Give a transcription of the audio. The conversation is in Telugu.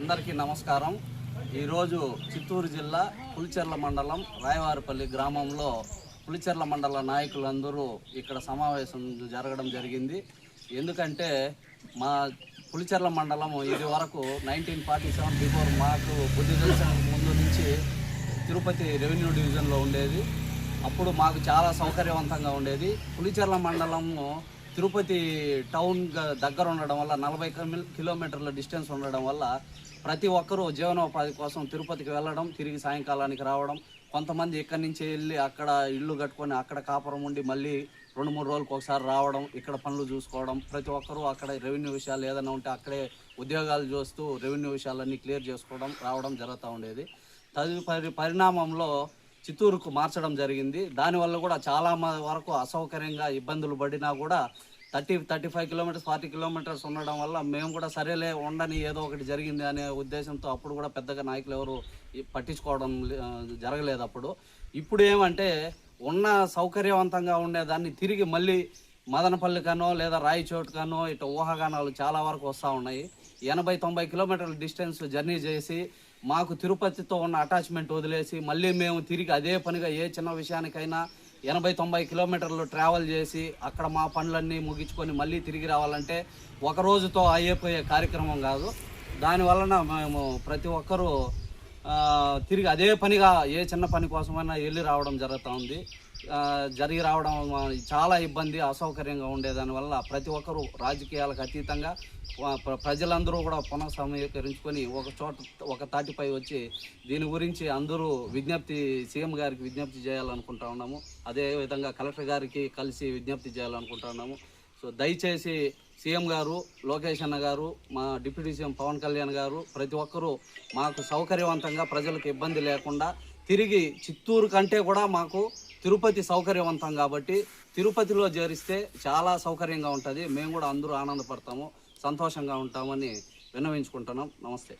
అందరికీ నమస్కారం. ఈరోజు చిత్తూరు జిల్లా పులిచెర్ల మండలం రాయవారిపల్లి గ్రామంలో పులిచెర్ల మండల నాయకులందరూ ఇక్కడ సమావేశం జరగడం జరిగింది. ఎందుకంటే మా పులిచెర్ల మండలం ఇది వరకు 1947 బిఫోర్ మాకు బుద్ధి తెలిసిన ముందు నుంచి తిరుపతి రెవెన్యూ డివిజన్లో ఉండేది. అప్పుడు మాకు చాలా సౌకర్యవంతంగా ఉండేది. పులిచెర్ల మండలము తిరుపతి టౌన్ దగ్గర ఉండడం వల్ల 40 కిలోమీటర్ల డిస్టెన్స్ ఉండడం వల్ల ప్రతి ఒక్కరూ జీవనోపాధి కోసం తిరుపతికి వెళ్ళడం, తిరిగి సాయంకాలానికి రావడం, కొంతమంది ఇక్కడి నుంచి వెళ్ళి అక్కడ ఇల్లు కట్టుకొని అక్కడ కాపురం ఉండి మళ్ళీ 2-3 రోజులకు ఒకసారి రావడం, ఇక్కడ పనులు చూసుకోవడం, ప్రతి ఒక్కరూ అక్కడ రెవెన్యూ విషయాలు ఏదైనా ఉంటే అక్కడే ఉద్యోగాలు చూస్తూ రెవెన్యూ విషయాలన్నీ క్లియర్ చేసుకోవడం రావడం జరుగుతూ ఉండేది. తదుపరి పరిణామంలో చిత్తూరుకు మార్చడం జరిగింది. దానివల్ల కూడా చాలా వరకు అసౌకర్యంగా ఇబ్బందులు పడినా కూడా 35 కిలోమీటర్స్ 40 కిలోమీటర్స్ ఉండడం వల్ల మేము కూడా సరేలే ఉండని ఏదో ఒకటి జరిగింది అనే ఉద్దేశంతో అప్పుడు కూడా పెద్దగా నాయకులు ఎవరు పట్టించుకోవడం జరగలేదు. ఇప్పుడు ఏమంటే ఉన్న సౌకర్యవంతంగా ఉండేదాన్ని తిరిగి మళ్ళీ మదనపల్లికనో లేదా రాయచోటుకనో ఇట్లా ఊహాగానాలు చాలా వరకు వస్తూ ఉన్నాయి. 80-90 కిలోమీటర్ల డిస్టెన్స్ జర్నీ చేసి మాకు తిరుపతితో ఉన్న అటాచ్మెంట్ వదిలేసి మళ్ళీ మేము తిరిగి అదే పనిగా ఏ చిన్న విషయానికైనా 80-90 కిలోమీటర్లు ట్రావెల్ చేసి అక్కడ మా పనులన్నీ ముగించుకొని మళ్ళీ తిరిగి రావాలంటే ఒక రోజుతో అయిపోయే కార్యక్రమం కాదు. దానివలన మేము ప్రతి ఒక్కరూ తిరిగి అదే పనిగా ఏ చిన్న పని కోసమైనా వెళ్ళి రావడం జరుగుతూ ఉంది. జరిగి రావడం చాలా ఇబ్బంది, అసౌకర్యంగా ఉండేదానివల్ల ప్రతి ఒక్కరూ రాజకీయాలకు అతీతంగా ప్రజలందరూ కూడా పునఃసమీకరించుకొని ఒక తాటిపై వచ్చి దీని గురించి అందరూ సీఎం గారికి విజ్ఞప్తి చేయాలనుకుంటా ఉన్నాము. అదేవిధంగా కలెక్టర్ గారికి కలిసి విజ్ఞప్తి చేయాలనుకుంటా ఉన్నాము. సో దయచేసి సీఎం గారు, లోకేష్ అన్న గారు, మా డిప్యూటీ సీఎం పవన్ కళ్యాణ్ గారు ప్రతి ఒక్కరూ మాకు సౌకర్యవంతంగా ప్రజలకు ఇబ్బంది లేకుండా తిరిగి చిత్తూరు కంటే కూడా మాకు తిరుపతి సౌకర్యవంతం కాబట్టి తిరుపతిలో చేరిస్తే చాలా సౌకర్యంగా ఉంటుంది. మేము కూడా అందరూ ఆనందపడతాము, సంతోషంగా ఉంటామని విన్నవించుకుంటున్నాం. నమస్తే.